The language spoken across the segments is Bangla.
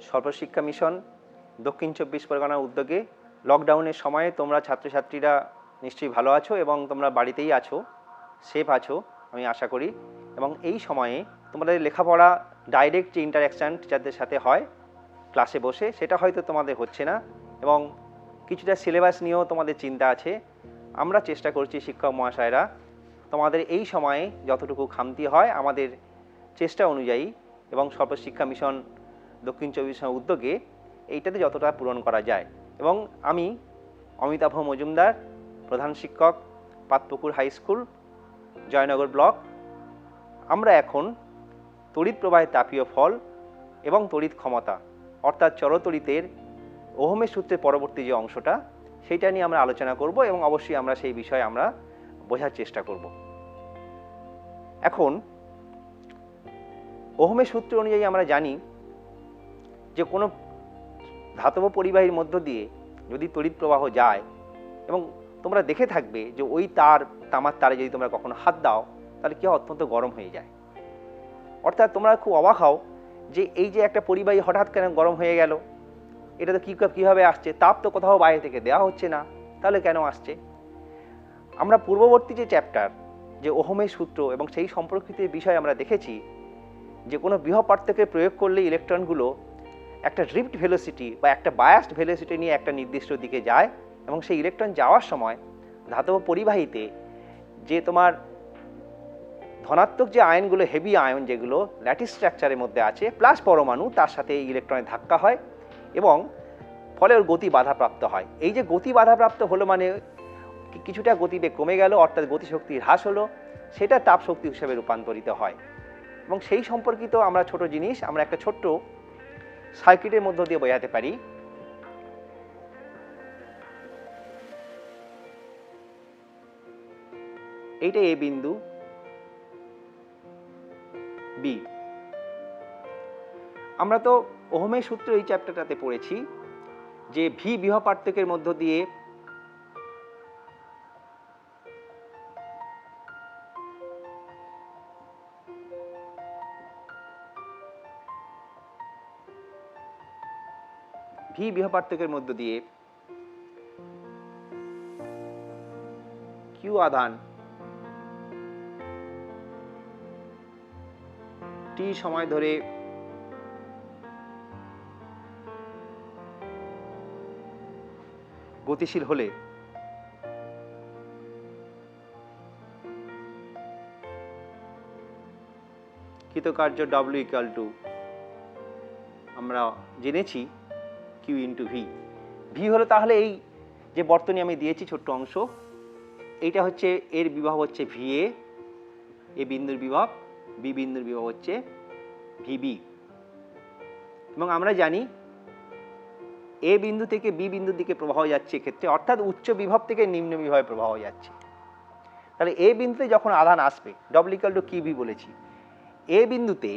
সর্বশিক্ষা মিশন দক্ষিণ ২৪ পরগনার উদ্যোগে লকডাউনের সময়ে তোমরা ছাত্রছাত্রীরা নিশ্চয়ই ভালো আছো এবং তোমরা বাড়িতেই আছো, সেফ আছো আমি আশা করি। এবং এই সময়ে তোমাদের লেখাপড়া ডাইরেক্ট যে ইন্টারাকশান টিচারদের সাথে হয় ক্লাসে বসে, সেটা হয়তো তোমাদের হচ্ছে না এবং কিছুটা সিলেবাস নিয়েও তোমাদের চিন্তা আছে। আমরা চেষ্টা করছি শিক্ষক মহাশয়রা তোমাদের এই সময়ে যতটুকু খামতি হয় আমাদের চেষ্টা অনুযায়ী এবং সর্বশিক্ষা মিশন দক্ষিণ ২৪ উদ্যোগে এইটাতে যতটা পূরণ করা যায়। এবং আমি অমিতাভ মজুমদার, প্রধান শিক্ষক, পাতপুকুর হাই স্কুল, জয়নগর ব্লক। আমরা এখন তড়িৎ প্রবাহের তাপীয় ফল এবং তড়িৎ ক্ষমতা অর্থাৎ চরতড়িতের ওহমের সূত্রের পরবর্তী যে অংশটা সেইটা নিয়ে আমরা আলোচনা করব এবং অবশ্যই আমরা সেই বিষয়ে আমরা বোঝার চেষ্টা করব। এখন ওহমের সূত্র অনুযায়ী আমরা জানি যে কোনো ধাতব পরিবাহীর মধ্য দিয়ে যদি তড়িৎ প্রবাহ যায় এবং তোমরা দেখে থাকবে যে ওই তামার তারে যদি তোমরা কখনো হাত দাও তাহলে কি অত্যন্ত গরম হয়ে যায়। অর্থাৎ তোমরা খুব অবাক হও যে এই যে একটা পরিবাহী হঠাৎ কেন গরম হয়ে গেল, এটা তো কীভাবে আসছে? তাপ তো কোথাও বাইরে থেকে দেওয়া হচ্ছে না, তাহলে কেন আসছে? আমরা পূর্ববর্তী যে চ্যাপ্টার যে ওহমের সূত্র এবং সেই সম্পর্কিত বিষয় আমরা দেখেছি যে কোনো বৃহৎ পার্থক্যের প্রয়োগ করলে ইলেকট্রনগুলো একটা ড্রিফট ভেলোসিটি বা একটা বায়াসড ভেলোসিটি নিয়ে একটা নির্দিষ্ট দিকে যায় এবং সেই ইলেকট্রন যাওয়ার সময় ধাতব পরিবাহীতে যে তোমার ধনাত্মক যে আয়নগুলো, হেভি আয়ন যেগুলো ল্যাটিস স্ট্রাকচারের মধ্যে আছে প্লাস পরমাণু, তার সাথে এই ইলেকট্রনের ধাক্কা হয় এবং ফলে ওর গতি বাধাপ্রাপ্ত হয়। এই যে গতি বাধাপ্রাপ্ত হলো মানে কিছুটা গতিবেগ কমে গেল, অর্থাৎ গতিশক্তি হ্রাস হলো, সেটা তাপ শক্তি হিসেবে রূপান্তরিত হয়। এবং সেই সম্পর্কিত আমরা ছোট জিনিস আমরা একটা ছোট্ট সার্কিটের মধ্য দিয়ে বোঝাতে পারি। এইটা এ বিন্দু, বি। আমরা তো ওহমের সূত্র এই চ্যাপ্টারটাতে পড়েছি যে ভি বিভব পার্থক্যের মধ্য দিয়ে কিউ আধান টি সময় ধরে গতিশীল হলে কৃতকার্য ডব্লিউ ইকুয়াল টু আমরা জেনেছি কিউ ইন্টু ভি। ভি হলো তাহলে এই যে বর্তনী আমি দিয়েছি ছোট্ট অংশ, এইটা হচ্ছে এর বিভব হচ্ছে ভি এ বিন্দুর বিভব, বি বিন্দুর বিভব হচ্ছে ভিবি। এবং আমরা জানি এ বিন্দু থেকে বি বিন্দুর দিকে প্রবাহ যাচ্ছে ক্ষেত্রে, অর্থাৎ উচ্চ বিভব থেকে নিম্ন বিভবে প্রবাহ যাচ্ছে। তাহলে এ বিন্দুতে যখন আধান আসবে W equal to Q V বলেছি, এ বিন্দুতে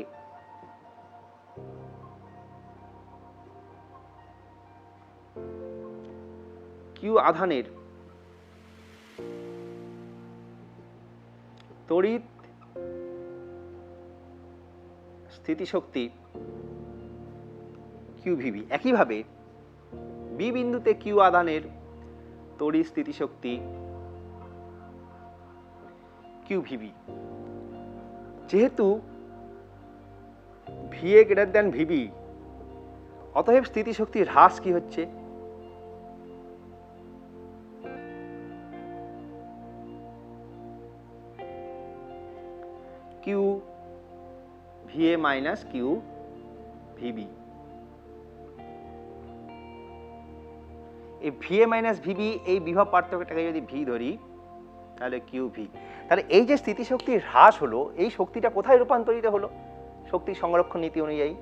কিউ আধানের তড়িৎ স্থিতিশক্তি কিউ ভিবি। একইভাবে বি বিন্দুতে কিউ আধানের তড়িৎ স্থিতিশক্তি কিউ ভিবি। যেহেতু ভিএ গ্রেটার দ্যান ভিবি, অতএব স্থিতিশক্তির হ্রাস কি হচ্ছে? Q V A minus Q V B. এই ভিএ মাইনাস ভিবি এই বিভব পার্থক্যটাকে যদি ভি ধরি তাহলে কিউ ভি। তাহলে এই যে স্থিতিশক্তির হ্রাস হলো, এই শক্তিটা কোথায় রূপান্তরিত হলো? শক্তি সংরক্ষণ নীতি অনুযায়ী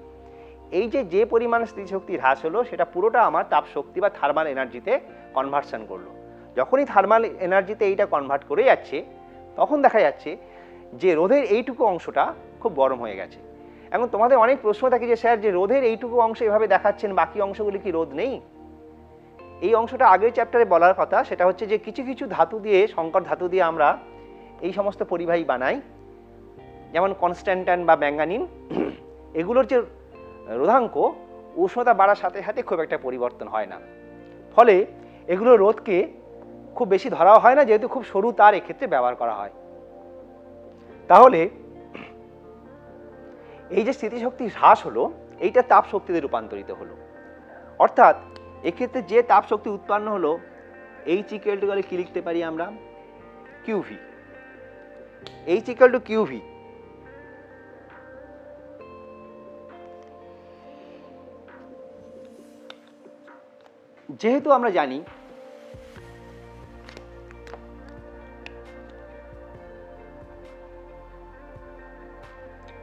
এই যে পরিমাণ স্থিতিশক্তির হ্রাস হলো সেটা পুরোটা আমার তাপ শক্তি বা থার্মাল এনার্জিতে কনভার্সন করলো। যখনই থার্মাল এনার্জিতে এইটা কনভার্ট করে যাচ্ছে তখন দেখা যাচ্ছে যে রোধের এইটুকু অংশটা খুব গরম হয়ে গেছে। এখন তোমাদের অনেক প্রশ্ন থাকে যে স্যার যে রোধের এইটুকু অংশ এভাবে দেখাচ্ছেন, বাকি অংশগুলি কি রোধ নেই? এই অংশটা আগের চ্যাপ্টারে বলার কথা, সেটা হচ্ছে যে কিছু কিছু ধাতু দিয়ে, সংকর ধাতু দিয়ে আমরা এই সমস্ত পরিবাহী বানাই, যেমন কনস্ট্যান্টাইন বা ম্যাঙ্গানিন। এগুলোর যে রোধাঙ্ক উষ্ণতা বাড়ার সাথে সাথে খুব একটা পরিবর্তন হয় না, ফলে এগুলো রোধকে খুব বেশি ধরাও হয় না, যেহেতু খুব সরু তার এক্ষেত্রে ব্যবহার করা হয়। তাহলে এই যে স্থিতিশক্তি হ্রাস হলো, এইটা তাপ শক্তিতে রূপান্তরিত হলো। অর্থাৎ এক্ষেত্রে যে তাপ শক্তি উৎপন্ন হলো, এইচ ইকুয়াল টু কি লিখতে পারি আমরা, QV. H equal to QV. যেহেতু আমরা জানি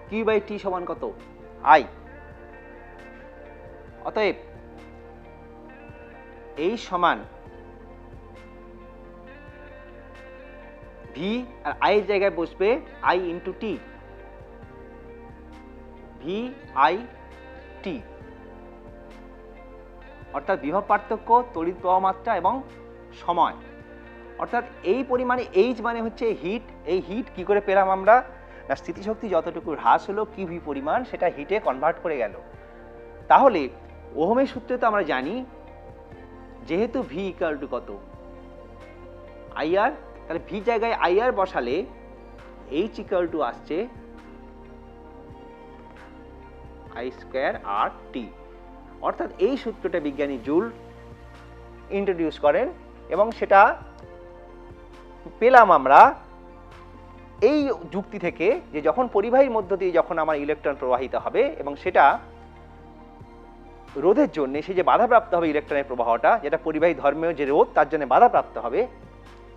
কিউ বাই টি সমান কত, আই, অতএব এই সমান ভি, আর আই এর জায়গায় বসবে I into T, V I T, অর্থাৎ বিভব পার্থক্য, তড়িৎ প্রবাহ মাত্রা এবং সময়। অর্থাৎ এই পরিমাণে এইচ মানে হচ্ছে হিট। এই হিট কি করে পেলাম আমরা, না স্থিতিশক্তি যতটুকু হ্রাস হলো কিউভি পরিমাণ, সেটা হিটে কনভার্ট করে গেল। তাহলে ওহমের সূত্রে তো আমরা জানি, যেহেতু ভি ইকুয়াল টু কত, আইআর, তাহলে ভি জায়গায় আইআর বসালে এইচ ইকুয়াল টু আসছে আই স্কোয়ার আর টি। অর্থাৎ এই সূত্রটা বিজ্ঞানী জুল ইন্ট্রোডিউস করেন এবং সেটা পেলাম আমরা এই যুক্তি থেকে, যে যখন পরিবাহীর মধ্য দিয়ে যখন আমার ইলেকট্রন প্রবাহিত হবে এবং সেটা রোধের জন্য সেই যে বাধাপ্রাপ্ত হবে ইলেকট্রনের প্রবাহটা, যেটা পরিবাহী ধর্মীয় যে রোধ তার জন্য বাধাপ্রাপ্ত হবে,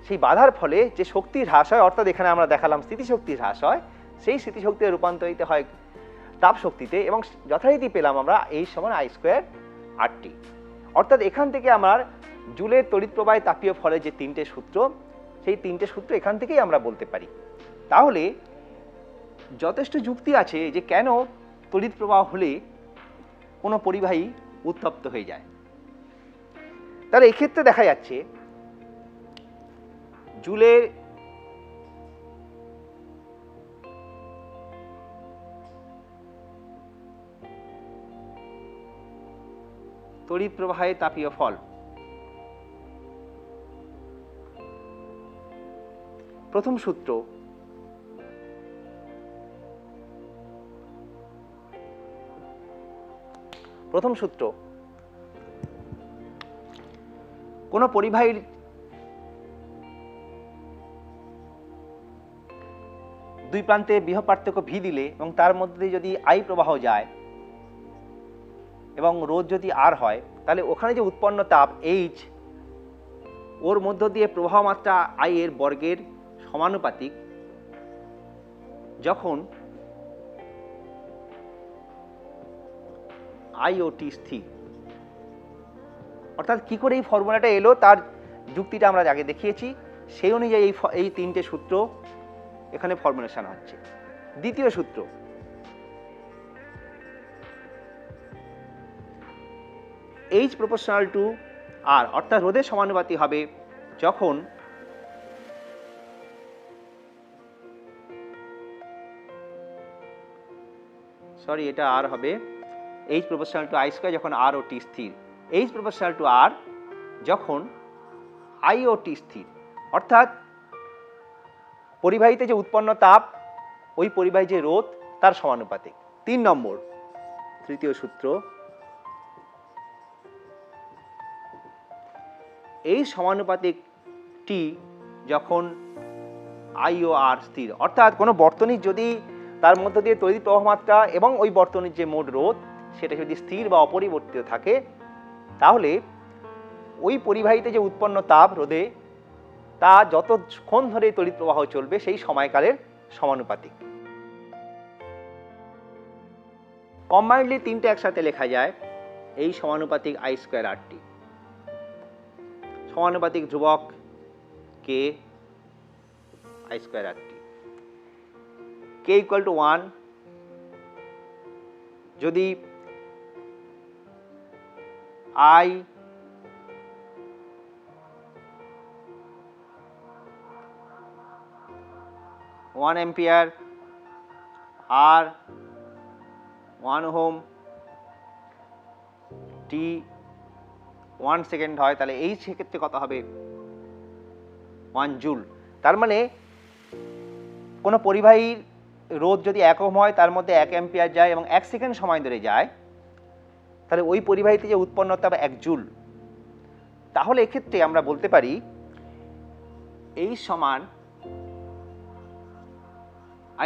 সেই বাধার ফলে যে শক্তির হ্রাস হয়, অর্থাৎ এখানে আমরা দেখালাম স্থিতিশক্তির হ্রাস হয়, সেই স্থিতিশক্তিতে রূপান্তরিত হয় তাপ শক্তিতে, এবং যথারীতি পেলাম আমরা এই সমান আই স্কোয়ার আর টি। অর্থাৎ এখান থেকে আমার জুলের তড়িৎ প্রবাহে তাপীয় ফলে যে তিনটে সূত্র, সেই তিনটে সূত্র এখান থেকেই আমরা বলতে পারি। তাহলে যথেষ্ট যুক্তি আছে যে কেন তড়িৎ প্রবাহ হলে কোনো পরিবাহী উত্তপ্ত হয়ে যায়। তাহলে এক্ষেত্রে দেখা যাচ্ছে জুলের তড়িৎ প্রবাহে তাপীয় ফল, প্রথম সূত্র, কোন পরিবাহীর দুই প্রান্তে বিভব পার্থক্য ভি দিলে এবং তার মধ্যে দিয়ে যদি আই প্রবাহ যায় এবং রোধ যদি আর হয়, তাহলে ওখানে যে উৎপন্ন তাপ এইচ, ওর মধ্য দিয়ে প্রবাহ মাত্রা আই এর বর্গের সমানুপাতিক। যখন আই ও টি স্থির, অর্থাৎ কি করে এই ফর্মুলাটা এলো তার যুক্তিটা আমরা আগে দেখিয়েছি, সেই অনুযায়ী এই তিনটে সূত্র এখানে ফর্মুলেশন হচ্ছে। দ্বিতীয় সূত্র, এইচ প্রপোর্শনাল টু আর, অর্থাৎ রোধের সমানুপাতি হবে যখন এটা আর হবে H proportional to I square, যখন আর ও টি স্থির। এইচ প্রপোর্শনাল টু আর যখন আই ও টি স্থির, অর্থাৎ পরিবাহীতে যে উৎপন্ন তাপ ওই পরিবাহী যে রোধ তার সমানুপাতিক। 3 নম্বর, তৃতীয় সূত্র, এই সমানুপাতিক টি যখন আই ও আর স্থির, অর্থাৎ কোনো বর্তনীর যদি তার মধ্য দিয়ে তড়িৎ প্রবাহ মাত্রা এবং ওই বর্তনীর যে মোট রোধ সেটা যদি স্থির বা অপরিবর্তিত থাকে, তাহলে ওই পরিবাহীতে যে উৎপন্ন তাপ রোধে তা যতক্ষণ ধরে তড়িৎ প্রবাহ চলবে সেই সময়কালের সমানুপাতিক। কম্বাইন্ডলি তিনটে একসাথে লেখা যায়, এই সমানুপাতিক আই স্কয়ার আর টি, সমানুপাতিক ধ্রুবক K I square R T, K equal to 1 যদি I one ampere, R 1 ohm, T 1 second হয়, তাহলে এই সেক্ষেত্রে কত হবে 1 জুল। তার মানে কোনো পরিবাহীর রোধ যদি 1 ওহম হয় তার মধ্যে 1 অ্যাম্পিয়ার যায় এবং 1 সেকেন্ড সময় ধরে যায়, তাহলে ওই পরিবাহীতে যে উৎপন্ন হতে হবে 1 জুল। তাহলে এক্ষেত্রে আমরা বলতে পারি এই সমান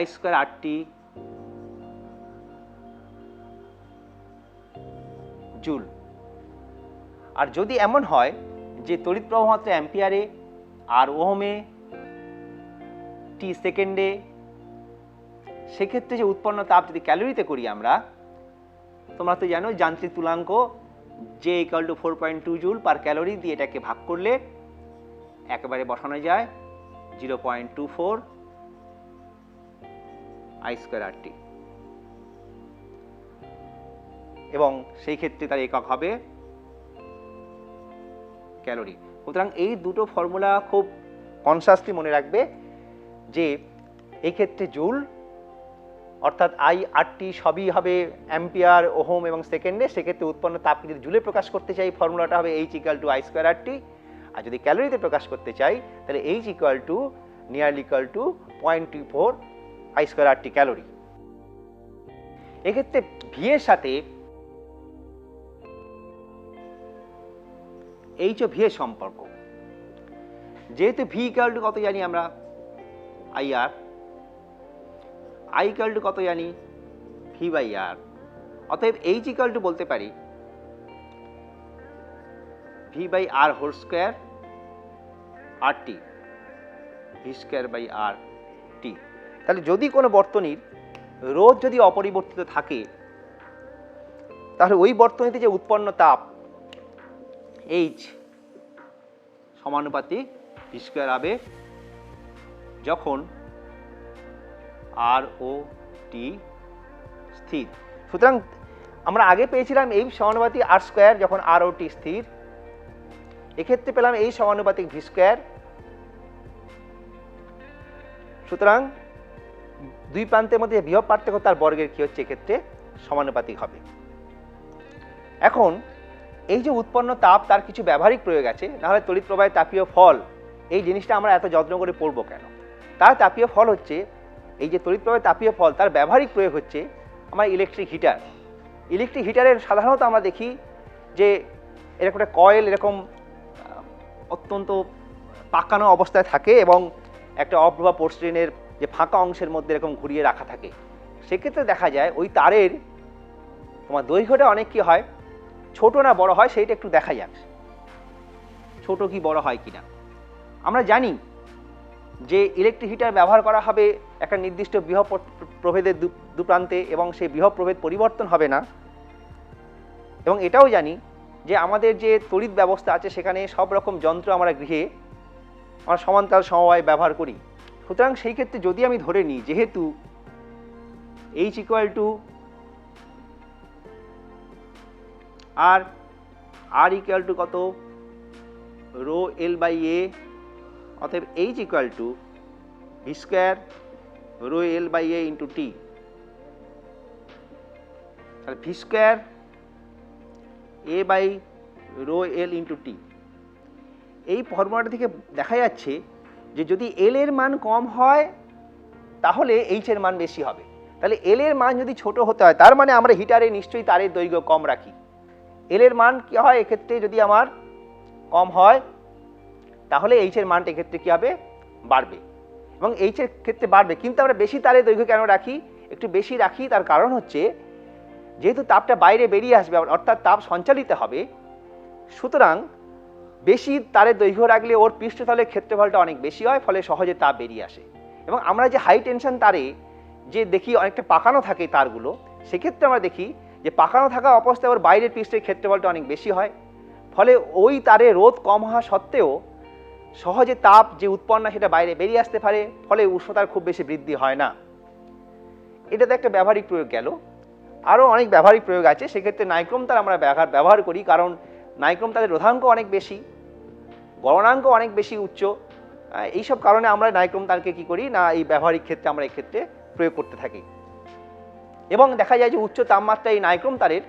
I স্কয়ার RT জুল। আর যদি এমন হয় যে তড়িৎ প্রবাহ মাত্রা অ্যাম্পিয়ারে আর ওহমে টি সেকেন্ডে, সেক্ষেত্রে যে উৎপন্ন তাপ যদি ক্যালোরিতে করি আমরা, তোমরা তো জানো যান্ত্রিক তুলাঙ্ক J = 4.2 জুল পার ক্যালোরি দিয়ে এটাকে ভাগ করলে একেবারে বসানো যায় 0.24 I স্কয়ার RT, এবং সেই ক্ষেত্রে তার একক হবে ক্যালোরি। সুতরাং এই দুটো ফর্মুলা খুব কনসাসলি মনে রাখবে যে এই ক্ষেত্রে জুল অর্থাৎ I RT সবই হবে অ্যাম্পিয়ার, ওহম এবং সেকেন্ডে। সেক্ষেত্রে উৎপন্ন তাপকে যদি জুলে প্রকাশ করতে চাই ফর্মুলাটা হবে H = I স্কয়ার RT, আর যদি ক্যালোরিতে প্রকাশ করতে চাই তাহলে H = nearly 0.24 I square RT calorie. এক্ষেত্রে ভি এর সাথে এইচ ও ভি এর সম্পর্ক, যেহেতু ভি = কত জানি আমরা IR, I = কত জানি V/R, অতএব H = বলতে পারি V/R² RT, V²/RT। তাহলে যদি কোনো বর্তনীর রোধ যদি অপরিবর্তিত থাকে তাহলে ওই বর্তনীতে যে উৎপন্ন তাপ H সমানুপাতিক V² হবে যখন R ও T স্থির। সুতরাং আমরা আগে পেয়েছিলাম H সমানুপাতিক R² যখন R ও T স্থির, এক্ষেত্রে পেলাম H সমানুপাতিক V²। সুতরাং দুই প্রান্তের মধ্যে বিভব পার্থক্য তার বর্গের কি হচ্ছে এক্ষেত্রে সমানুপাতিক হবে। এখন এই যে উৎপন্ন তাপ তার কিছু ব্যবহারিক প্রয়োগ আছে, নাহলে তড়িৎ প্রবাহের তাপীয় ফল এই জিনিসটা আমরা এত যত্ন করে পড়বো কেন? তার তাপীয় ফল হচ্ছে এই যে তড়িৎ প্রবাহের তাপীয় ফল তার ব্যবহারিক প্রয়োগ হচ্ছে আমার ইলেকট্রিক হিটার। ইলেকট্রিক হিটারের সাধারণত আমরা দেখি যে এরকম একটা কয়েল এরকম অত্যন্ত পাকানো অবস্থায় থাকে এবং একটা অপ্রভা পোর্সলিনের যে ফাঁকা অংশের মধ্যে এরকম ঘুরিয়ে রাখা থাকে। সেক্ষেত্রে দেখা যায় ওই তারের তোমার দৈর্ঘ্যটা অনেক কি হয়, ছোট না বড় হয় সেইটা একটু দেখা যাক, ছোট কি বড় হয় কিনা। আমরা জানি যে ইলেকট্রিক হিটার ব্যবহার করা হবে একটা নির্দিষ্ট বিভব প্রভেদের দু প্রান্তে এবং সেই বিভব প্রভেদ পরিবর্তন হবে না, এবং এটাও জানি যে আমাদের যে তড়িৎ ব্যবস্থা আছে সেখানে সব রকম যন্ত্র আমরা গৃহে আমরা সমান্তরাল সমবায় ব্যবহার করি। সুতরাং সেই ক্ষেত্রে যদি আমি ধরে নিই যেহেতু H = R, R = কত ρL/A, অতএব H = V² ρL/A × T। তাহলে V² A/ρL × T। এই ফর্মুলাটা থেকে দেখা যাচ্ছে যে যদি L এর মান কম হয় তাহলে H এর মান বেশি হবে। তাহলে L এর মান যদি ছোট হতে হয় তার মানে আমরা হিটারে নিশ্চয়ই তারের দৈর্ঘ্য কম রাখি। L এর মান কি হয় এক্ষেত্রে যদি আমার কম হয় তাহলে H এর মানটা এক্ষেত্রে কি হবে, বাড়বে, এবং H এর ক্ষেত্রে বাড়বে। কিন্তু আমরা বেশি তারের দৈর্ঘ্য কেন রাখি? একটু বেশি রাখি তার কারণ হচ্ছে যেহেতু তাপটা বাইরে বেরিয়ে আসবে অর্থাৎ তাপ সঞ্চালিত হবে, সুতরাং বেশি তারের দৈর্ঘ্য রাখলে ওর পৃষ্ঠতলের ক্ষেত্রফলটা অনেক বেশি হয়, ফলে সহজে তাপ বেরিয়ে আসে। এবং আমরা যে হাই টেনশন তারে যে দেখি অনেকটা পাকানো থাকে তারগুলো, সেক্ষেত্রে আমরা দেখি যে পাকানো থাকা অবস্থায় ওর বাইরের পৃষ্ঠের ক্ষেত্রফলটা অনেক বেশি হয়, ফলে ওই তারে রোধ কম হওয়া সত্ত্বেও সহজে তাপ যে উৎপন্ন সেটা বাইরে বেরিয়ে আসতে পারে, ফলে উষ্ণতার খুব বেশি বৃদ্ধি হয় না। এটাতে একটা ব্যবহারিক প্রয়োগ গেল। আরও অনেক ব্যবহারিক প্রয়োগ আছে। সেক্ষেত্রে নাইক্রোম তার আমরা ব্যবহার করি, কারণ নাইক্রোম তাদের রোধাঙ্ক অনেক বেশি, গলনাঙ্ক অনেক বেশি উচ্চ। এইসব কারণে আমরা নাইক্রোম তারকে কি করি না এই ব্যবহারিক ক্ষেত্রে আমরা এই ক্ষেত্রে প্রয়োগ করতে থাকি। এবং দেখা যায় যে উচ্চ তাপমাত্রায় এই নাইক্রোম তারের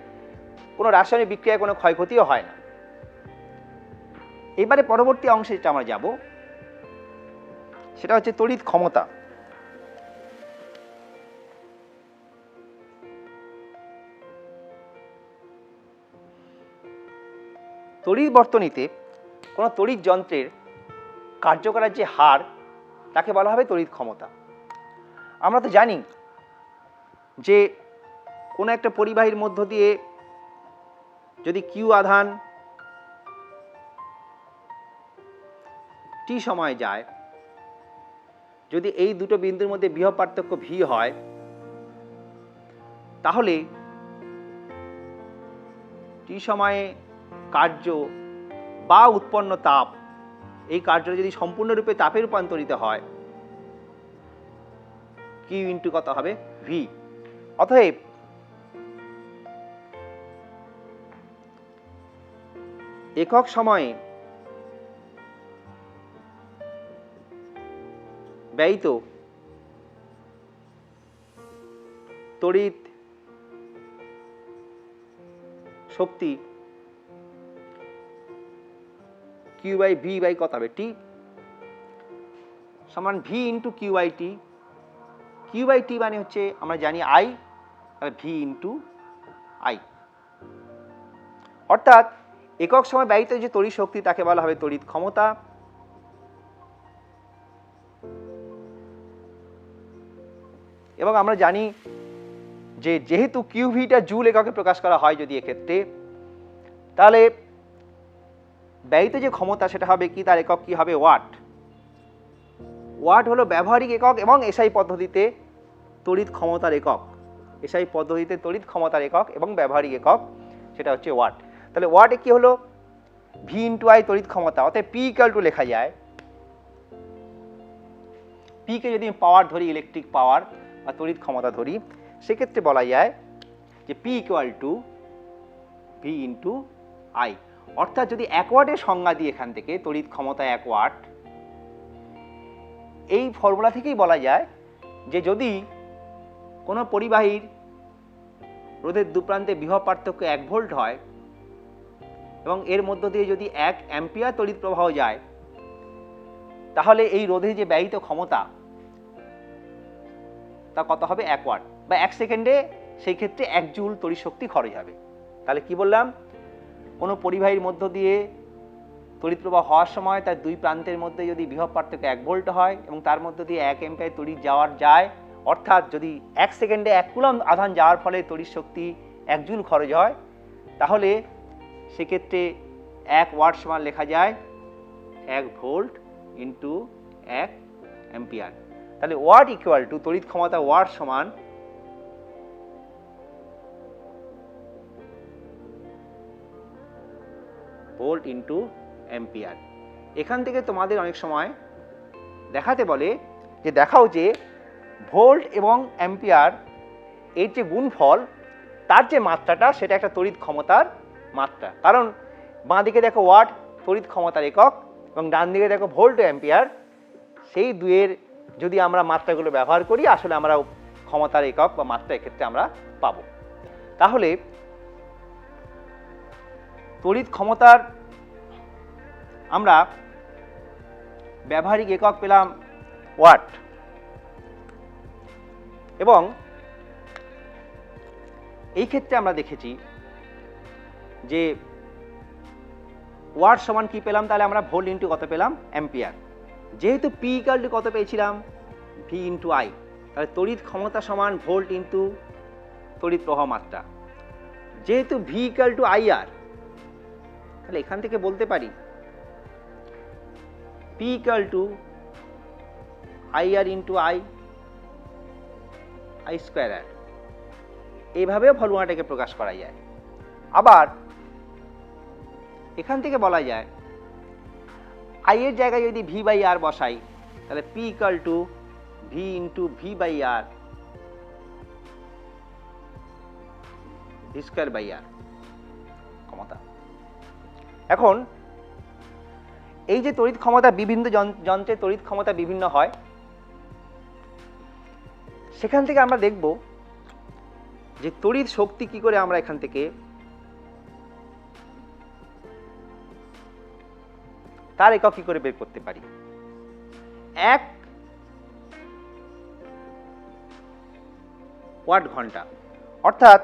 কোনো রাসায়নিক বিক্রিয়ায় কোনো ক্ষয়ক্ষতিও হয় না। এবারে পরবর্তী অংশে যেটা আমরা যাব সেটা হচ্ছে তড়িৎ ক্ষমতা। তড়িৎ বর্তনীতে কোনো তড়িৎ যন্ত্রের কার্য করার যে হার তাকে বলা হবে তড়িৎ ক্ষমতা। আমরা তো জানি যে কোনো একটা পরিবাহীর মধ্য দিয়ে যদি কিউ আধান টি সময় যায়, যদি এই দুটো বিন্দুর মধ্যে বিভব পার্থক্য ভি হয়, তাহলে টি সময়ে কার্য বা উৎপন্ন তাপ, এই কার্য যদি সম্পূর্ণরূপে তাপে রূপান্তরিত হয়, কিউ ইন্টু কত হবে ভি। অতএব একক সময়ে ব্যয়িত তড়িৎ শক্তি কিউ বাই ভি বাই কত হবে টি সমান V into Q by T. Q by T মানে হচ্ছে আমরা জানি আই, তাহলে ভি ইন্টু আই। অর্থাৎ একক সময় ব্যয়িত যে তড়িৎ শক্তি তাকে বলা হবে তড়িৎ ক্ষমতা। এবং আমরা জানি যে যেহেতু কিউভিটা জুল এককে প্রকাশ করা হয় যদি এক্ষেত্রে, তাহলে ব্যয়িত যে ক্ষমতা সেটা হবে কি, তার একক কি হবে ওয়াট। ওয়াট হলো ব্যবহারিক একক এবং এসআই পদ্ধতিতে তড়িৎ ক্ষমতার একক। এসআই পদ্ধতিতে তড়িৎ ক্ষমতার একক এবং ব্যবহারিক একক সেটা হচ্ছে ওয়াট। তাহলে ওয়াটে কি হলো ভি ইন্টু আই তড়িৎ ক্ষমতা। অর্থাৎ পি ইকুয়াল টু লেখা যায়, পি কে যদি পাওয়ার ধরি, ইলেকট্রিক পাওয়ার বা তড়িৎ ক্ষমতা ধরি, সেক্ষেত্রে বলা যায় যে P equal to V into I. অর্থাৎ যদি 1 ওয়াটের সংজ্ঞা দিই এখান থেকে তড়িৎ ক্ষমতা 1 ওয়াট, এই ফর্মুলা থেকেই বলা যায় যে যদি কোনো পরিবাহীর রোধের দুপ্রান্তে বিভব পার্থক্য 1 ভোল্ট হয় এবং এর মধ্য দিয়ে যদি 1 অ্যাম্পিয়ার তড়িৎ প্রবাহ যায়, তাহলে এই রোধে যে ব্যয়িত ক্ষমতা তা কত হবে 1 ওয়াট, বা 1 সেকেন্ডে সেই ক্ষেত্রে 1 জুল তড়িৎ শক্তি খরচ হবে। তাহলে কি বললাম, কোনো পরিবাহীর মধ্য দিয়ে তড়িৎ প্রবাহ হওয়ার সময় তার দুই প্রান্তের মধ্যে যদি বিভব পার্থক্য 1 ভোল্ট হয় এবং তার মধ্য দিয়ে 1 অ্যাম্পিয়ার তড়িৎ যায়, অর্থাৎ যদি 1 সেকেন্ডে 1 কুলম্ব আধান যাওয়ার ফলে তড়িৎ শক্তি 1 জুল খরচ হয়, তাহলে সেক্ষেত্রে 1 ওয়াট সমান লেখা যায় 1 ভোল্ট ইন্টু 1 অ্যাম্পিয়ার। তাহলে ওয়াট ইকুয়াল টু তড়িৎ ক্ষমতা ওয়াট সমান ভোল্ট ইন্টু অ্যাম্পিয়ার। এখান থেকে তোমাদের অনেক সময় দেখাতে বলে যে দেখাও যে ভোল্ট এবং অ্যাম্পিয়ার এর যে গুণফল, তার যে মাত্রাটা সেটা একটা তড়িৎ ক্ষমতার মাত্রা। কারণ বাঁ দিকে দেখো ওয়াট তড়িৎ ক্ষমতার একক এবং ডান দিকে দেখো ভোল্ট ও অ্যাম্পিয়ার, সেই দুয়ের যদি আমরা মাত্রাগুলো ব্যবহার করি আসলে আমরা ক্ষমতার একক বা মাত্রা এক্ষেত্রে আমরা পাবো। তাহলে তড়িৎ ক্ষমতার আমরা ব্যবহারিক একক পেলাম ওয়াট, এবং এই ক্ষেত্রে আমরা দেখেছি যে ওয়াট সমান কি পেলাম, তাহলে আমরা ভোল্ট ইন্টু কত পেলাম অ্যাম্পিয়ার। যেহেতু পি ইকুয়াল টু কত পেয়েছিলাম ভি ইন্টু আই, তাহলে তড়িৎ ক্ষমতা সমান ভোল্ট ইন্টু তড়িৎ প্রবাহ মাত্রা। যেহেতু V equal to I R, তাহলে এখান থেকে বলতে পারি P equal to I R into I I square R. এইভাবেও ফর্মুলাটাকে প্রকাশ করা যায়। আবার এখান থেকে বলা যায় আই এর জায়গায় যদি ভি বাই আর বসাই, তাহলে P equal to V into V by R V square by R ক্ষমতা। এখন এই যে তড়িৎ ক্ষমতা বিভিন্ন যন্ত্রের তড়িৎ ক্ষমতা বিভিন্ন হয়, সেখান থেকে আমরা দেখব যে তড়িৎ শক্তি কি করে আমরা এখান থেকে তার একক কি করে বের করতে পারি? 1 ওয়াট ঘন্টা, অর্থাৎ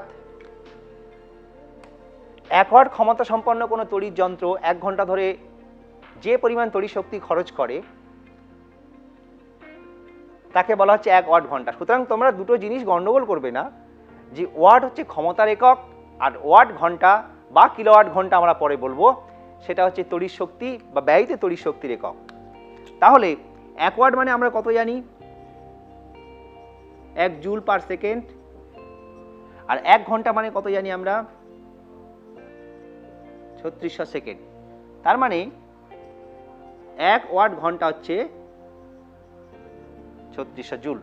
1 ওয়াট ক্ষমতা সম্পন্ন কোনো তড়িৎ যন্ত্র 1 ঘন্টা ধরে যে পরিমাণ তড়িৎ শক্তি খরচ করে তাকে বলা হচ্ছে 1 ওয়াট ঘন্টা। সুতরাং তোমরা দুটো জিনিস গন্ডগোল করবে না, যে ওয়াট হচ্ছে ক্ষমতার একক আর ওয়াট ঘন্টা বা কিলোওয়াট ঘন্টা আমরা পরে বলবো, সেটা হচ্ছে তড়িৎ শক্তি বা ব্যয়িত তড়িৎ শক্তির একক। তাহলে 1 ওয়াট মানে আমরা কত জানি? 1 জুল পার সেকেন্ড। আর 1 ঘন্টা মানে কত জানি আমরা? 3600 সেকেন্ড। তার মানে 1 ওয়াট ঘন্টা হচ্ছে 3600 জুল।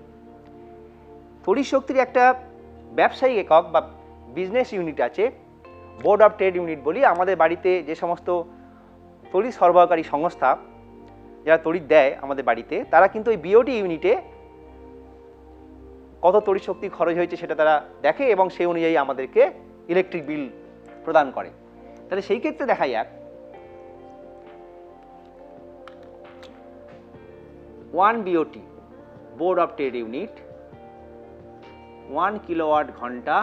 তড়িৎ শক্তির একটা ব্যবসায়িক একক বা বিজনেস ইউনিট আছে, বোর্ড অফ ট্রেড ইউনিট বলি। আমাদের বাড়িতে যে সমস্ত তড়িৎ সরবরাহকারী সংস্থা যারা তড়িৎ দেয় আমাদের বাড়িতে, তারা কিন্তু ওই বিওটি ইউনিটে কত তড়িৎ শক্তি খরচ হয়েছে সেটা তারা দেখে এবং সেই অনুযায়ী আমাদেরকে ইলেকট্রিক বিল প্রদান করে। তাহলে সেই ক্ষেত্রে দেখা যাক 1 BOT board of trade unit 1 kilowatt ঘন্টা,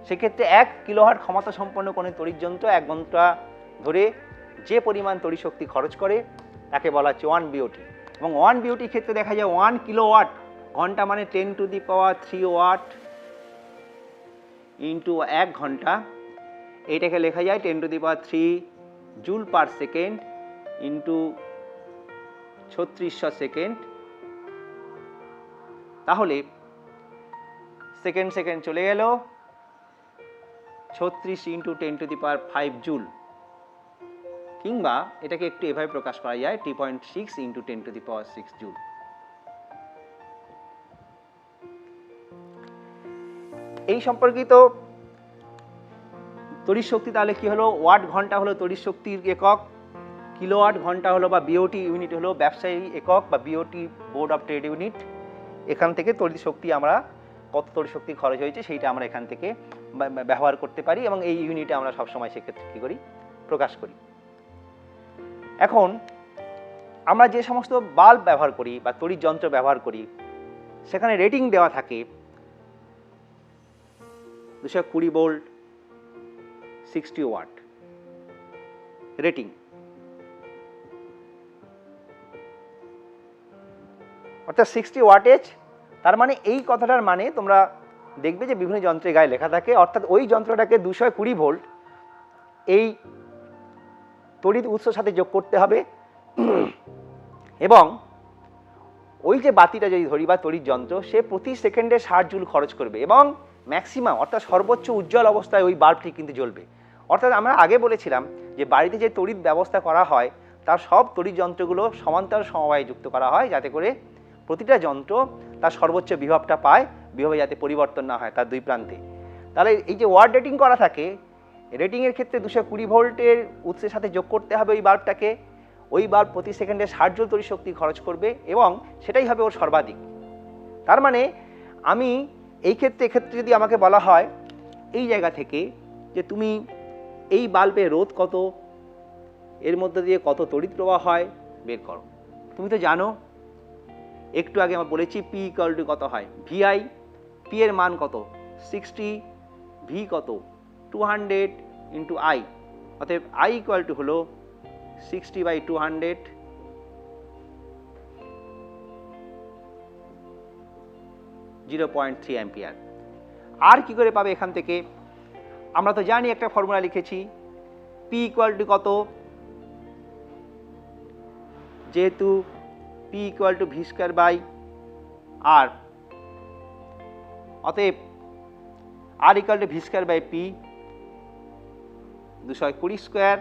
সেক্ষেত্রে 1 কিলোওয়াট ক্ষমতা সম্পন্ন কোনো তড়িৎ যন্ত্র 1 ঘন্টা ধরে যে পরিমাণ তড়িৎ শক্তি খরচ করে তাকে বলা হচ্ছে 1 বিওটি। এবং 1 বিওটির ক্ষেত্রে দেখা যায় 1 কিলোওয়াট ঘন্টা মানে 10⁻³ ওয়াট ইন্টু 1 ঘন্টা, এইটাকে লেখা যায় 10⁻³ joule per second into 3600 second. তাহলে সেকেন্ড সেকেন্ড চলে গেল, 36 ইন্টু 10⁵ জুল, কিংবা এটাকে একটু এভাবে প্রকাশ করা যায় 3.6 ইন্টু 10⁶ জুল। এই সম্পর্কিত তড়িৎ শক্তি তাহলে কি হলো? ওয়াট ঘন্টা হলো তড়িৎ শক্তির একক, কিলোওয়াট ঘন্টা হলো বা বিওটি ইউনিট হলো ব্যবসায়ী একক বা BOT board of trade unit. এখান থেকে তড়িৎ শক্তি আমরা কত তড়িৎ শক্তি খরচ হয়েছে সেইটা আমরা এখান থেকে ব্যবহার করতে পারি এবং এই ইউনিটে আমরা সবসময় সেক্ষেত্রে কী করি? প্রকাশ করি। এখন আমরা যে সমস্ত বাল্ব ব্যবহার করি বা তড়িৎ যন্ত্র ব্যবহার করি সেখানে রেটিং দেওয়া থাকে 220 ভোল্ট 60 ওয়াট রেটিং। অর্থাৎ 60 ওয়াটেজ, তার মানে এই কথাটার মানে তোমরা দেখবে যে বিভিন্ন যন্ত্রের গায়ে লেখা থাকে, অর্থাৎ ওই যন্ত্রটাকে 220 ভোল্ট এই তড়িৎ উৎসের সাথে যোগ করতে হবে এবং ওই যে বাতিটা যদি ধরি বা তড়িৎ যন্ত্র, সে প্রতি সেকেন্ডে 60 জুল খরচ করবে এবং ম্যাক্সিমাম অর্থাৎ সর্বোচ্চ উজ্জ্বল অবস্থায় ওই বাল্বটি কিন্তু জ্বলবে। অর্থাৎ আমরা আগে বলেছিলাম যে বাড়িতে যে তড়িৎ ব্যবস্থা করা হয় তার সব তড়িৎ যন্ত্রগুলো সমান্তরাল সমবায়ে যুক্ত করা হয়, যাতে করে প্রতিটা যন্ত্র তার সর্বোচ্চ বিভবটা পায়, বিভবে যাতে পরিবর্তন না হয় তার দুই প্রান্তে। তাহলে এই যে ওয়াট রেটিং করা থাকে, রেটিংয়ের ক্ষেত্রে 220 ভোল্টের উৎসের সাথে যোগ করতে হবে ওই বাল্বটাকে। ওই বাল্ব প্রতি সেকেন্ডে 60 জুল তড়িৎ শক্তি খরচ করবে এবং সেটাই হবে ওর সর্বাধিক। তার মানে আমি এক্ষেত্রে যদি আমাকে বলা হয় এই জায়গা থেকে যে তুমি এই বাল্বের রোধ কত, এর মধ্যে দিয়ে কত তড়িৎ প্রবাহ হয় বের করো। তুমি তো জানো, একটু আগে আমরা বলেছি পি ইকুয়াল টু কত হয়? ভিআই। পি এর মান কত? 60, ভি কত? 200 ইন্টু আই। অতএব আই ইকুয়াল টু হলো 60/200 0.3 অ্যাম্পিয়ার। আর কি করে পাবে এখান থেকে? আমরা তো জানি একটা ফর্মুলা লিখেছি, পি ইকুয়াল টু কত? যেহেতু P equal to V square by R, অতএব R equal to V square by P 220 square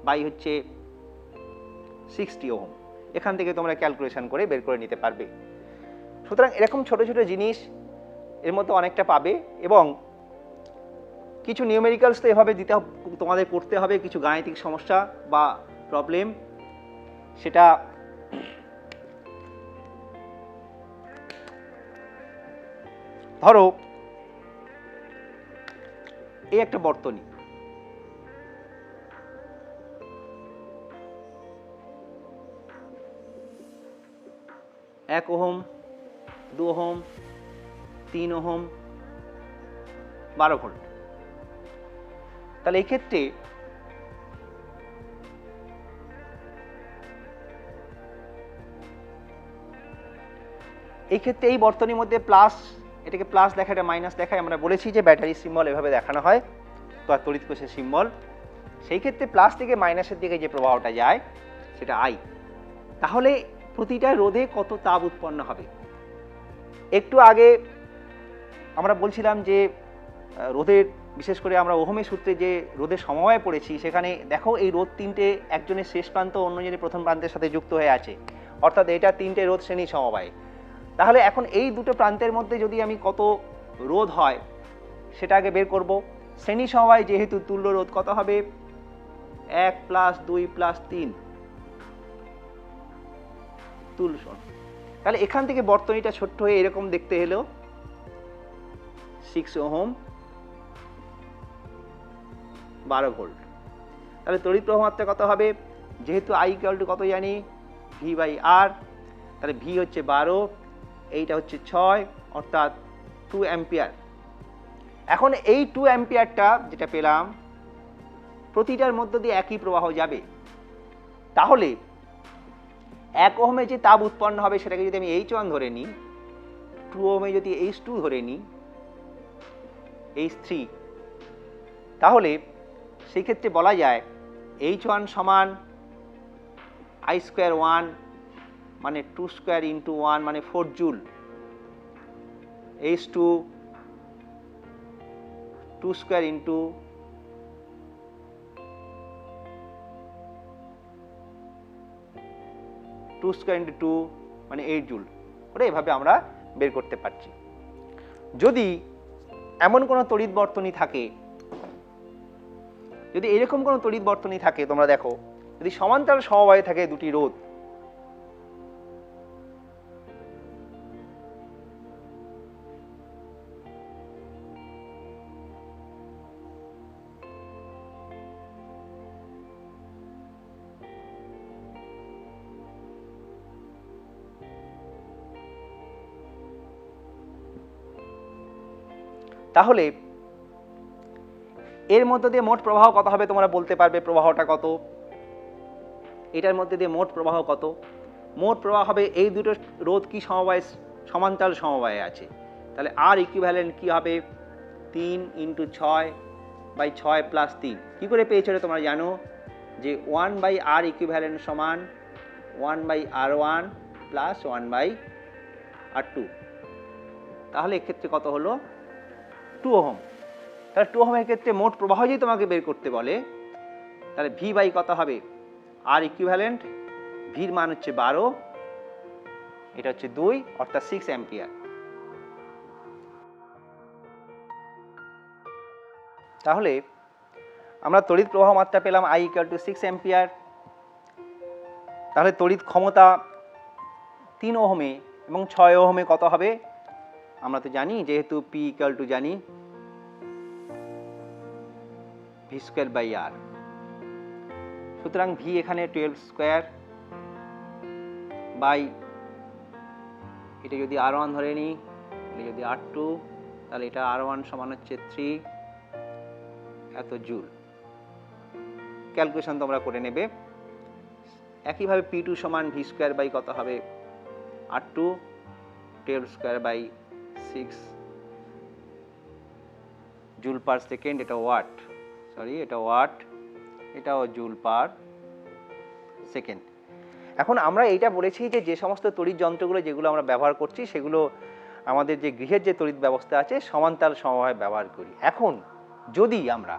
by হচ্ছে 60 ওহম। এখান থেকে তোমরা ক্যালকুলেশন করে বের করে নিতে পারবে। সুতরাং এরকম ছোট ছোট জিনিস এর মধ্যে অনেকটা পাবে এবং কিছু নিউমেরিক্যালস তো এভাবে দিতে তোমাদের করতে হবে, কিছু গাণিতিক সমস্যা বা প্রবলেম। সেটা ধরো এই একটা বর্তনী, 1 ওহম, 2 ওহম, 3 ওহম, 12 ভোল্ট। তাহলে এই ক্ষেত্রে এই বর্তনীর মধ্যে প্লাস, এটাকে প্লাস দেখায়, এটা মাইনাস দেখায়। আমরা বলেছি যে ব্যাটারি সিম্বল এভাবে দেখানো হয়, তো আর তড়িৎ কোষের সিম্বল। সেই ক্ষেত্রে প্লাস থেকে মাইনাসের দিকে যে প্রবাহটা যায় সেটা আই। তাহলে প্রতিটা রোধে কত তাপ উৎপন্ন হবে? একটু আগে আমরা বলছিলাম যে রোধের, বিশেষ করে আমরা ওহমের সূত্রে যে রোধের সমবায় পড়েছি, সেখানে দেখো এই রোধ তিনটে একজনের শেষ প্রান্ত অন্যজনের প্রথম প্রান্তের সাথে যুক্ত হয়ে আছে, অর্থাৎ এটা তিনটে রোধ শ্রেণী সমবায়। তাহলে এখন এই দুটো প্রান্তের মধ্যে যদি আমি কত রোধ হয় সেটা আগে বের করব। শ্রেণী সমবায় যেহেতু তুল্য রোধ কত হবে? 1 + 2 + 3 তুল্য। তাহলে এখান থেকে বর্তনীটা ছোট্ট হয়ে এরকম দেখতে এলো, 6 ওহম, 12 ভোল্ট। তাহলে তড়িৎ প্রবাহ মাত্রা কত হবে? যেহেতু I = কত জানি? V/R। তাহলে V হচ্ছে 12, এইটা হচ্ছে 6, অর্থাৎ 2 অ্যাম্পিয়ার। এখন এই 2 অ্যাম্পিয়ারটা যেটা পেলাম, প্রতিটার মধ্য দিয়ে একই প্রবাহ যাবে। তাহলে 1 ওহমে যে তাপ উৎপন্ন হবে সেটাকে যদি আমি H1 ধরে নিই, 2 ওহমে যদি H2 ধরে নিই, H3, তাহলে সেই ক্ষেত্রে বলা যায় H1 সমান I² 1 মানে 2² × 1 মানে 4 জুল, H2 2² × 2 মানে 8 জুল। ওটা এভাবে আমরা বের করতে পারছি। যদি এমন কোনো তড়িৎ বর্তনী থাকে, যদি এরকম কোনো তড়িৎ বর্তনী থাকে, তোমরা দেখো যদি সমান্তরাল সমবায়ে থাকে দুটি রোধ, তাহলে এর মধ্যে দিয়ে মোট প্রবাহ কত হবে? তোমরা বলতে পারবে প্রবাহটা কত? এটার মধ্যে দিয়ে মোট প্রবাহ কত? মোট প্রবাহ হবে, এই দুটো রোধ কি সমবায়, সমান্তরাল সমবায়ে আছে। তাহলে R ইকুইভ্যালেন্ট কি হবে? 3 × 6/6 + 3। কি করে পেয়েছো তোমরা জানো যে 1/R ইকুইভ্যালেন্ট সমান 1/R1 + 1/R2। তাহলে এক্ষেত্রে কত হলো? 2 ওহম। তাহলে 2 ওহমের ক্ষেত্রে মোট প্রবাহ যদি তোমাকে বের করতে বলে, তাহলে V বাই কত হবে? R ইকুইভ্যালেন্ট, ভির মান হচ্ছে 12, এটা হচ্ছে 2, অর্থাৎ 6 অ্যাম্পিয়ার। তাহলে আমরা তড়িৎ প্রবাহ মাত্রা পেলাম I = 6 অ্যাম্পিয়ার। তাহলে তড়িৎ ক্ষমতা 3 ওহমে এবং 6 ওহমে কত হবে? আমরা তো জানি, যেহেতু P = জানি V²/R, সুতরাং V এখানে 12² বাই, এটা যদি R1 ধরে নিই, এটা যদি R2, তাহলে এটা R1 সমান হচ্ছে 3 এত জুল। ক্যালকুলেশন তোমরা করে নেবে। একইভাবে P2 সমান V² কত হবে? R2 12²/6 joule per second. এটা ওয়াট, সরি এটা ওয়াট, এটাও জুল পার সেকেন্ড। এখন আমরা এইটা বলেছি যে যে সমস্ত তড়িৎ যন্ত্রগুলো যেগুলো আমরা ব্যবহার করছি, সেগুলো আমাদের যে গৃহের যে তড়িৎ ব্যবস্থা আছে সমান্তরাল সমবায়ে ব্যবহার করি। এখন যদি আমরা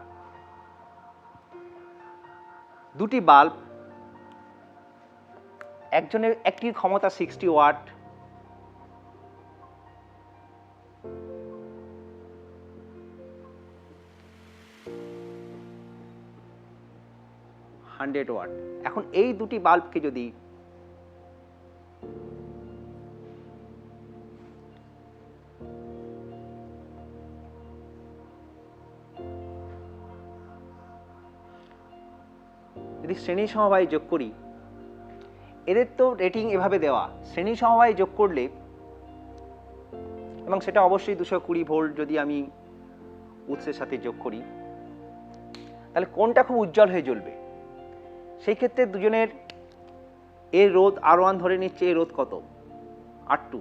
দুটি বাল্ব, একজনের একটির ক্ষমতা 60 ওয়াট, ওয়াট, এখন এই দুটি বাল্বকে যদি শ্রেণী সমবায়ে যোগ করি, এদের তো রেটিং এভাবে দেওয়া, শ্রেণী সমবায় যোগ করলে, এবং সেটা অবশ্যই 220 ভোল্ট যদি আমি উৎসের সাথে যোগ করি, তাহলে কোনটা খুব উজ্জ্বল হয়ে জ্বলবে। সেই ক্ষেত্রে দুজনের এর রোধ R1 ধরে নিচ্ছে, এর রোধ কত R2।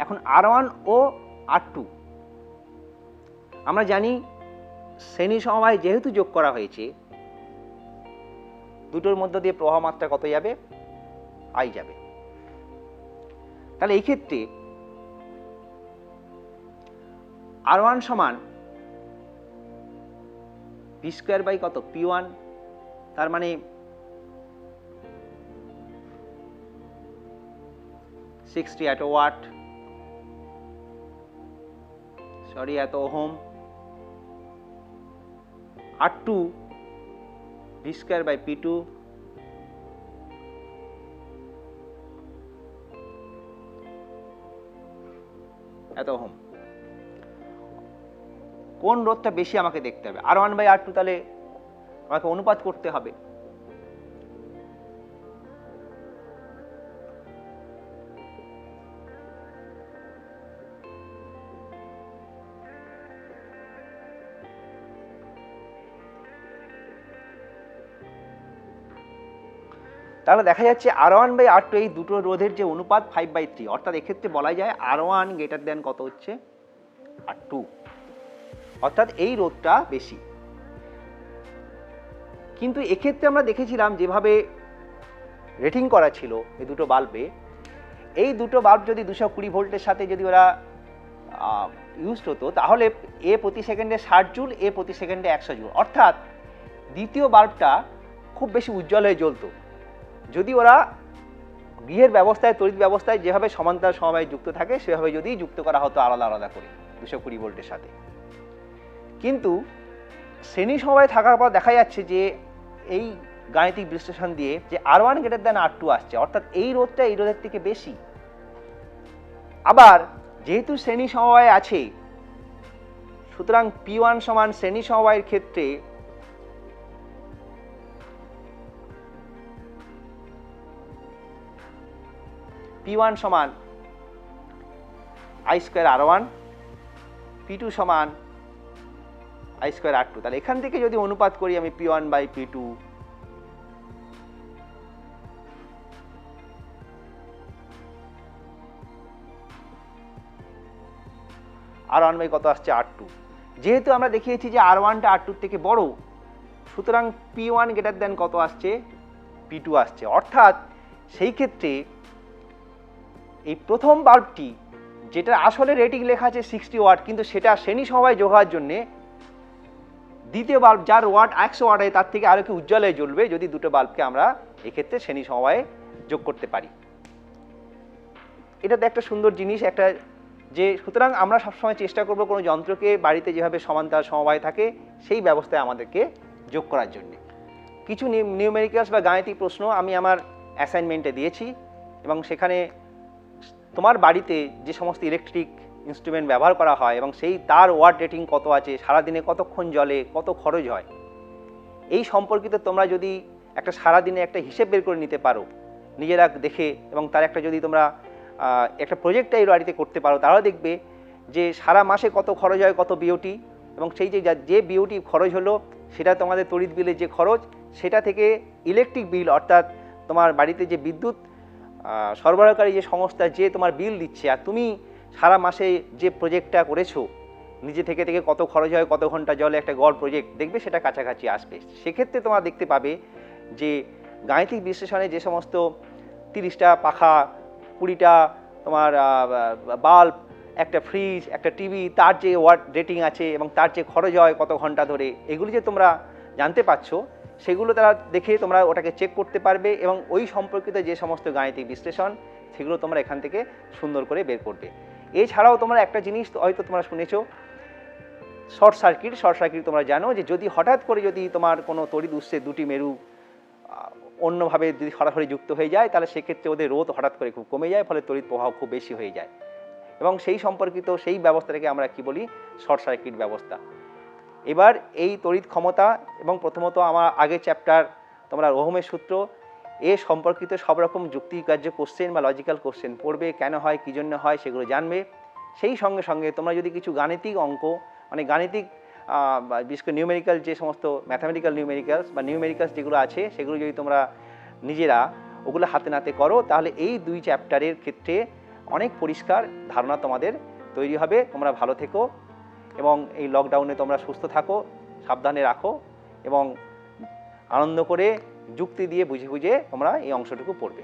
এখন R1 ও R2 আমরা জানি শ্রেণী সমবায় যেহেতু যোগ করা হয়েছে, দুটোর মধ্য দিয়ে প্রবাহ মাত্রা কত যাবে, I যাবে। তাহলে এই ক্ষেত্রে R1 সমান P স্কয়ার বাই কত P1, তার মানে 60 এত ওয়াট, সরি এত ohm. R2 V square by P2, এত ওহম। কোন রোধটা বেশি আমাকে দেখতে হবে, R1 বাই R2, তাহলে আমাকে অনুপাত করতে হবে। তাহলে দেখা যাচ্ছে R1 বাই R2 এই দুটো রোধের যে অনুপাত 5/3, অর্থাৎ এক্ষেত্রে বলা যায় R1 গ্রেটার দেন কত হচ্ছে R2, অর্থাৎ এই রোধটা বেশি। কিন্তু এক্ষেত্রে আমরা দেখেছিলাম যেভাবে রেটিং করা ছিল এই দুটো বাল্বে, এই দুটো বাল্ব যদি 220 ভোল্টের সাথে যদি ওরা ইউজ হতো, তাহলে এ প্রতি সেকেন্ডে 60 জুল, এ প্রতি সেকেন্ডে 100 জুল, অর্থাৎ দ্বিতীয় বাল্বটা খুব বেশি উজ্জ্বল হয়ে জ্বলতো যদি ওরা গৃহের ব্যবস্থায়, তড়িৎ ব্যবস্থায় যেভাবে সমান্তরাল সমবায় যুক্ত থাকে সেভাবে যদি যুক্ত করা হতো আলাদা আলাদা করে 220 ভোল্টের সাথে। কিন্তু শ্রেণী সমবায় থাকার পর দেখা যাচ্ছে যে এই গাণিতিক বিশ্লেষণ দিয়ে যে R1 গ্রেটার দেন R2 আসছে, অর্থাৎ এই রোধটা এই রোধের থেকে বেশি। আবার যেহেতু শ্রেণী সমবায় আছে, সুতরাং P1 সমান শ্রেণী সমবায়ের ক্ষেত্রে P1 সমান I স্কয়ার R1, P2 সমান I স্কয়ার R2। তাহলে এখান থেকে যদি অনুপাত করি আমি P1 by P2, R1 by কত আসছে R2। যেহেতু আমরা দেখিয়েছি যে R1টা R2 থেকে বড়, সুতরাং P1 গ্রেটার দেন কত আসছে P2 আসছে, অর্থাৎ সেই ক্ষেত্রে এই প্রথম বাল্বটি যেটা আসলে রেটিং লেখা আছে 60 ওয়াট, কিন্তু সেটা শ্রেণী সমবায় যোগ হওয়ার জন্য দ্বিতীয় বাল্ব যার ওয়াট 100 ওয়াট হয় তার থেকে আরো কি উজ্জ্বল হয়ে জ্বলবে যদি দুটো বাল্বকে আমরা এক্ষেত্রে শ্রেণী সমবায়ে যোগ করতে পারি। এটা তো একটা সুন্দর জিনিস, একটা যে সুতরাং আমরা সবসময় চেষ্টা করব কোনো যন্ত্রকে বাড়িতে যেভাবে সমান্তরাল সমবায় থাকে সেই ব্যবস্থায় আমাদেরকে যোগ করার জন্য। কিছু নিউমেরিক্যালস বা গাণিতিক প্রশ্ন আমি আমার অ্যাসাইনমেন্টে দিয়েছি, এবং সেখানে তোমার বাড়িতে যে সমস্ত ইলেকট্রিক ইনস্ট্রুমেন্ট ব্যবহার করা হয় এবং সেই তার ওয়াট রেটিং কত আছে, সারাদিনে কতক্ষণ জ্বলে, কত খরচ হয়, এই সম্পর্কিত তোমরা যদি একটা সারাদিনে একটা হিসেব বের করে নিতে পারো নিজেরা দেখে, এবং তার একটা যদি তোমরা একটা প্রজেক্টটা এই বাড়িতে করতে পারো, তাহলে দেখবে যে সারা মাসে কত খরচ হয়, কত বিওটি, এবং সেই যে বিওটি খরচ হলো সেটা তোমাদের তড়িৎ বিলের যে খরচ, সেটা থেকে ইলেকট্রিক বিল অর্থাৎ তোমার বাড়িতে যে বিদ্যুৎ সরবরাহকারী যে সংস্থা যে তোমার বিল দিচ্ছে, আর তুমি সারা মাসে যে প্রজেক্টটা করেছো নিজে থেকে কত খরচ হয়, কত ঘন্টা জলে একটা গড় প্রজেক্ট, দেখবে সেটা কাছাকাছি আসবে। সেক্ষেত্রে তোমরা দেখতে পাবে যে গাণিতিক বিশ্লেষণে যে সমস্ত 30টা পাখা, 20টা তোমার বাল্ব, একটা ফ্রিজ, একটা টিভি, তার যে ওয়াট রেটিং আছে এবং তার যে খরচ হয় কত ঘন্টা ধরে, এগুলি যে তোমরা জানতে পারছো, সেগুলো তারা দেখে তোমরা ওটাকে চেক করতে পারবে, এবং ওই সম্পর্কিত যে সমস্ত গাণিতিক বিশ্লেষণ সেগুলো তোমরা এখান থেকে সুন্দর করে বের করবে। এছাড়াও তোমরা একটা জিনিস হয়তো তোমরা শুনেছো, শর্ট সার্কিট তোমরা জানো যে যদি হঠাৎ করে যদি তোমার কোনো তড়িৎ উৎসে দুটি মেরু অন্যভাবে যদি সরাসরি যুক্ত হয়ে যায়, তাহলে সেক্ষেত্রে ওদের রোধ হঠাৎ করে খুব কমে যায়, ফলে তড়িৎ প্রবাহ খুব বেশি হয়ে যায়, এবং সেই সম্পর্কিত সেই ব্যবস্থাটাকে আমরা কি বলি, শর্ট সার্কিট ব্যবস্থা। এবার এই তড়িৎ ক্ষমতা এবং প্রথমত আমার আগের চ্যাপ্টার তোমরা ওহমের সূত্র, এ সম্পর্কিত সব রকম যুক্তিকার্য কোশ্চেন বা লজিক্যাল কোশ্চেন পড়বে, কেন হয়, কী জন্য হয় সেগুলো জানবে। সেই সঙ্গে সঙ্গে তোমরা যদি কিছু গাণিতিক অঙ্ক, মানে গাণিতিক বিশেষ করে নিউমেরিক্যাল, যে সমস্ত ম্যাথামেটিক্যাল নিউমেরিক্যালস বা নিউমেরিক্যালস যেগুলো আছে সেগুলো যদি তোমরা নিজেরা ওগুলো হাতে নাতে করো, তাহলে এই 2 চ্যাপ্টারের ক্ষেত্রে অনেক পরিষ্কার ধারণা তোমাদের তৈরি হবে। তোমরা ভালো থেকো এবং এই লকডাউনে তোমরা সুস্থ থাকো, সাবধানে রাখো এবং আনন্দ করে যুক্তি দিয়ে বুঝে বুঝে তোমরা এই অংশটুকু পড়বে।